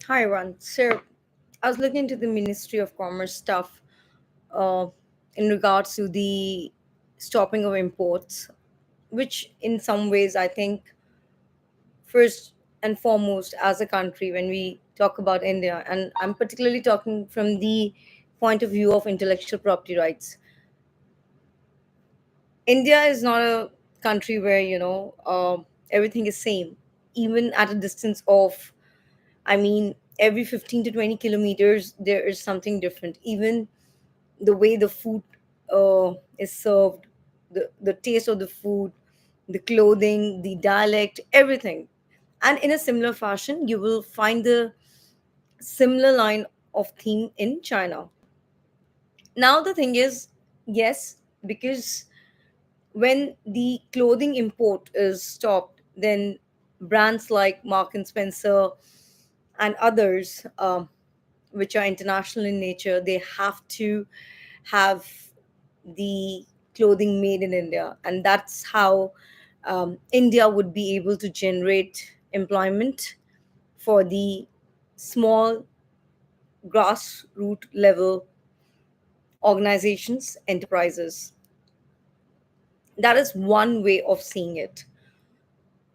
Hi, Ron. So, I was looking into the Ministry of Commerce stuff uh, in regards to the stopping of imports, which in some ways I think, first and foremost, as a country, when we talk about India, and I'm particularly talking from the point of view of intellectual property rights, India is not a country where, everything is same, even at a distance of, I mean, every 15 to 20 kilometers, there is something different. Even the way the food is served, the taste of the food, the clothing, the dialect, everything. And in a similar fashion, you will find the similar line of theme in China. Now, the thing is, yes, because when the clothing import is stopped, then brands like Mark and Spencer and others, which are international in nature, they have to have the clothing made in India, and that's how India would be able to generate employment for the small grassroots level organizations, enterprises. That is one way of seeing it.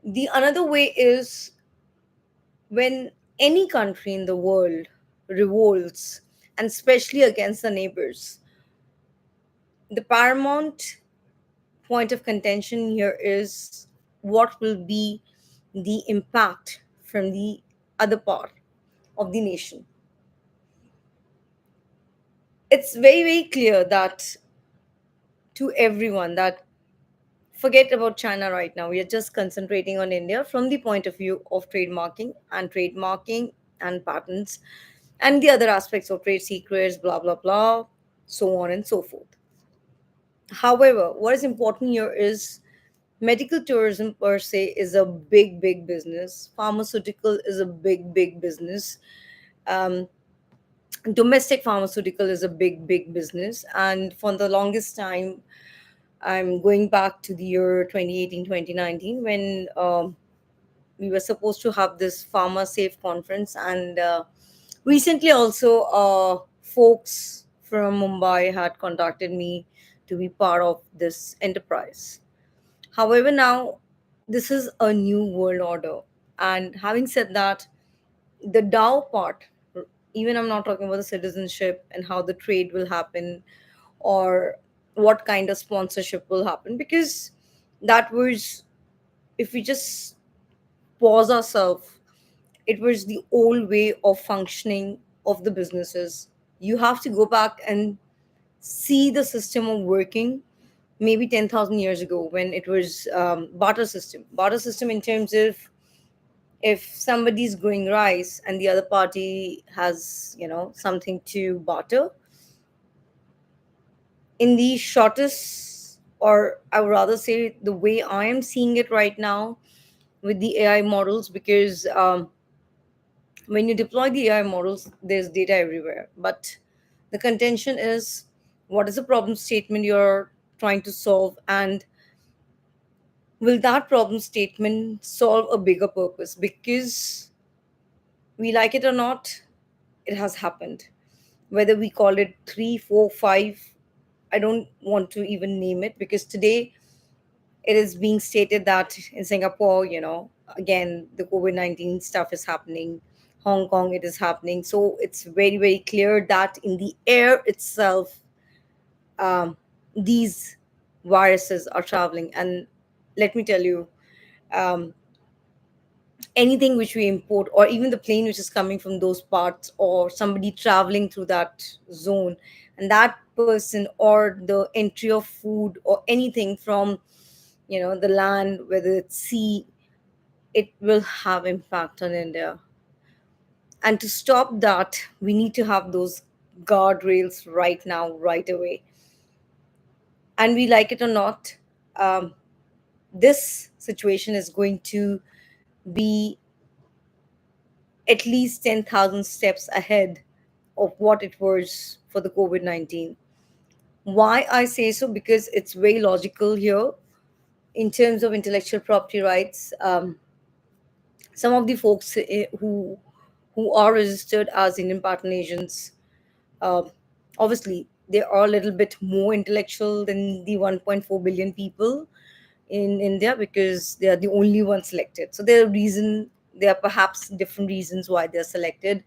The another way is when any country in the world revolts, and especially against the neighbors, the paramount point of contention here is what will be the impact from the other part of the nation. It's very, very clear that to everyone that forget about China right now. We are just concentrating on India from the point of view of trademarking and patents and the other aspects of trade secrets, blah, blah, blah, so on and so forth. However, what is important here is medical tourism per se is a big, big business. Pharmaceutical is a big, big business. Um, Domestic pharmaceutical is a big, big business. And for the longest time, I'm going back to the year 2018, 2019, when we were supposed to have this Pharma Safe conference. And recently, also, folks from Mumbai had contacted me to be part of this enterprise. However, now this is a new world order. And having said that, the DAO part, even I'm not talking about the citizenship and how the trade will happen or what kind of sponsorship will happen, because that was, if we just pause ourselves, it was the old way of functioning of the businesses. You have to go back and see the system of working maybe 10,000 years ago when it was barter system in terms of if somebody's growing rice and the other party has something to barter in the shortest, or I would rather say the way I am seeing it right now with the AI models, because when you deploy the AI models, there's data everywhere. But the contention is, what is the problem statement you're trying to solve, and will that problem statement solve a bigger purpose? Because we like it or not, it has happened. Whether we call it three, four, five, I don't want to even name it, because today it is being stated that in Singapore, again, the COVID 19 stuff is happening. Hong Kong, it is happening. So it's very, very clear that in the air itself, um, these viruses are traveling. And let me tell you, um, anything which we import, or even the plane which is coming from those parts, or somebody traveling through that zone, and that person, or the entry of food or anything from the land, whether it's sea, it will have impact on India. And to stop that, we need to have those guardrails right now, right away. And we like it or not, um, this situation is going to be at least 10,000 steps ahead of what it was for the COVID 19. Why I say so? Because it's very logical here in terms of intellectual property rights. Some of the folks who are registered as Indian patent agents, uh, obviously they are a little bit more intellectual than the 1.4 billion people in India, because they are the only ones selected. So there are perhaps different reasons why they're selected.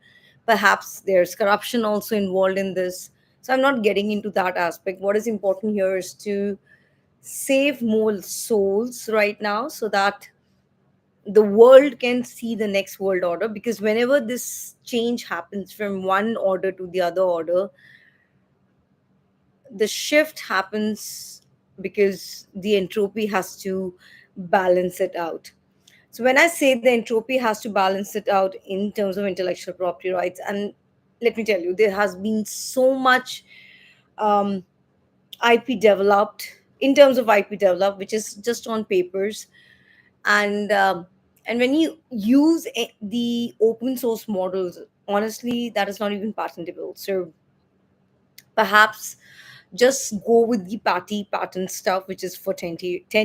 Perhaps there's corruption also involved in this. So I'm not getting into that aspect. What is important here is to save more souls right now, so that the world can see the next world order. Because whenever this change happens from one order to the other order, the shift happens because the entropy has to balance it out. So when I say the entropy has to balance it out in terms of intellectual property rights, and let me tell you, there has been so much um, IP developed, in terms of IP developed, which is just on papers. And when you use the open source models, honestly, that is not even patentable. So perhaps just go with the party patent stuff, which is for 10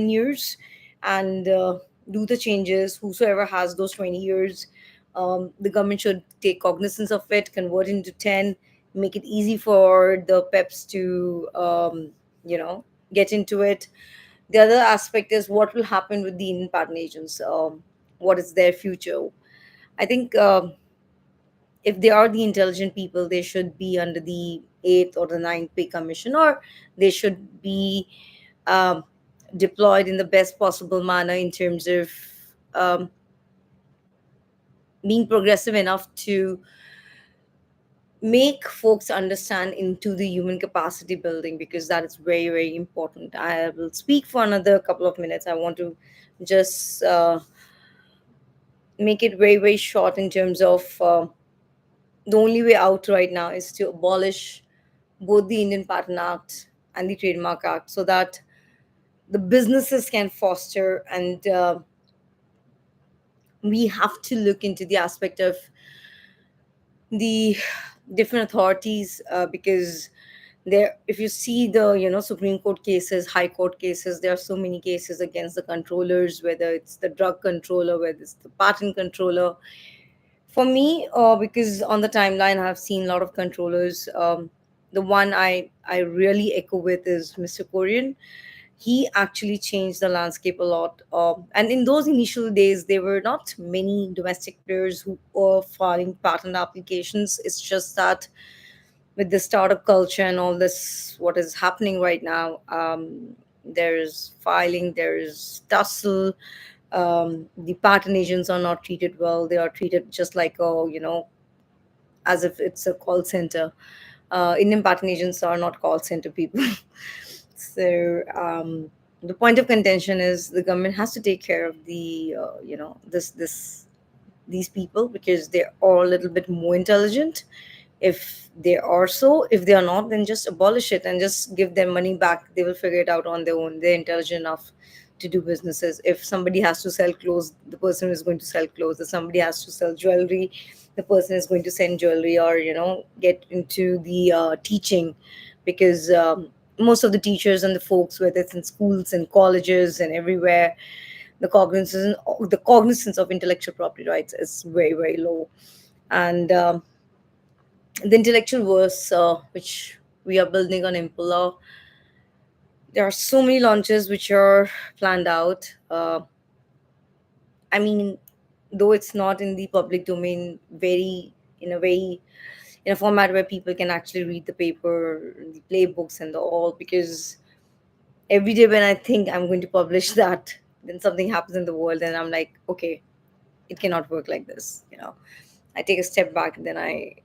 years, and do the changes. Whosoever has those 20 years, the government should take cognizance of it, convert it into 10, make it easy for the peps to get into it. The other aspect is what will happen with the Indian patent agents. What is their future? I think if they are the intelligent people, they should be under the eighth or the ninth pay commission, or they should be um, deployed in the best possible manner in terms of um, being progressive enough to make folks understand into the human capacity building, because that is very, very important. I will speak for another couple of minutes. I want to just make it very, very short in terms of the only way out right now is to abolish both the Indian Patent Act and the Trademark Act, so that the businesses can foster. And we have to look into the aspect of the different authorities, because there, if you see the Supreme Court cases, High Court cases, there are so many cases against the controllers, whether it's the drug controller, whether it's the patent controller. For me, because on the timeline I've seen a lot of controllers. The one I really echo with is Mr. Korean. He actually changed the landscape a lot. And in those initial days, there were not many domestic players who were filing patent applications. It's just that with the startup culture and all this, what is happening right now, there's filing, there's tussle. The patent agents are not treated well. They are treated just like, oh, as if it's a call center. Indian patent agents are not call center people. So the point of contention is the government has to take care of the this these people, because they're all a little bit more intelligent. If they are so, if they are not, then just abolish it and just give them money back. They will figure it out on their own. They're intelligent enough to do businesses. If somebody has to sell clothes, the person is going to sell clothes. If somebody has to sell jewelry, the person is going to sell jewelry, or get into the teaching. Because most of the teachers and the folks, whether it's in schools and colleges and everywhere, the cognizance of intellectual property rights is very, very low. And the intellectual verse, which we are building on Impala, there are so many launches which are planned out. I mean, though it's not in the public domain, very in a very in a format where people can actually read the paper, the playbooks, and the all. Because every day when I think I'm going to publish that, then something happens in the world, and I'm like, okay, it cannot work like this. I take a step back, and then I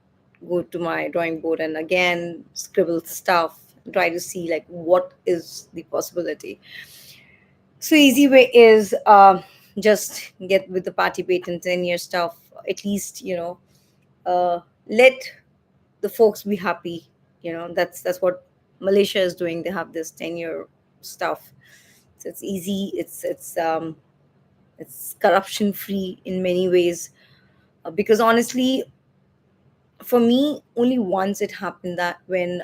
go to my drawing board and again scribble stuff, try to see like what is the possibility. So easy way is just get with the party patent 10-year stuff. At least let the folks be happy. That's what Malaysia is doing. They have this 10-year stuff. So it's easy. It's corruption free in many ways. Because honestly, for me, only once it happened, that when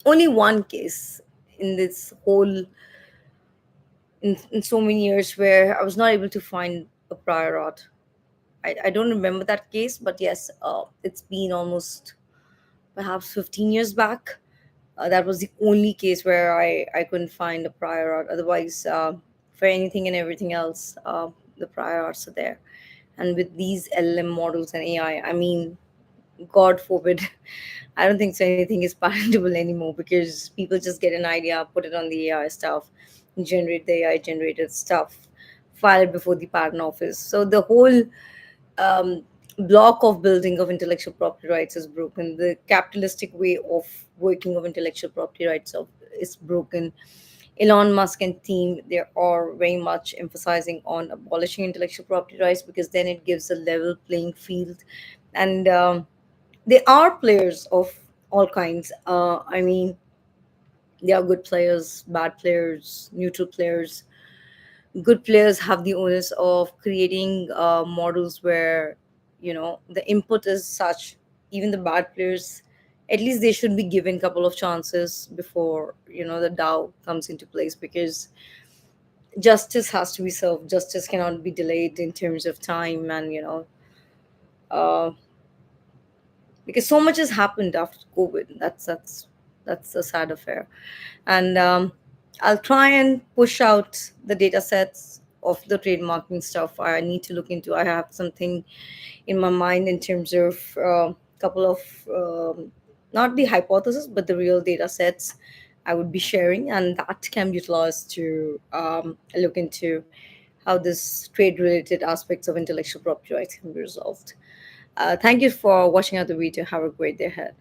only one case in this whole in so many years where I was not able to find a prior art. I don't remember that case, but yes, it's been almost perhaps 15 years back. That was the only case where I couldn't find a prior art. Otherwise, for anything and everything else, the prior arts are there. And with these LLM models and AI, I mean, God forbid, I don't think so anything is patentable anymore, because people just get an idea, put it on the AI stuff, generate the AI generated stuff, file it before the patent office. So the whole um, block of building of intellectual property rights is broken. The capitalistic way of working of intellectual property rights is broken. Elon Musk and team, they are very much emphasizing on abolishing intellectual property rights, because then it gives a level playing field. And there are players of all kinds. I mean, there are good players, bad players, neutral players. Good players have the onus of creating models where, the input is such. Even the bad players, at least they should be given a couple of chances before, the DAO comes into place, because justice has to be served. Justice cannot be delayed in terms of time, and uh, because so much has happened after COVID. That's a sad affair. And I'll try and push out the data sets of the trademarking stuff. I need to look into. I have something in my mind in terms of a couple of not the hypothesis, but the real data sets I would be sharing, and that can be utilized to look into how this trade related aspects of intellectual property rights can be resolved. Thank you for watching out the video. Have a great day ahead.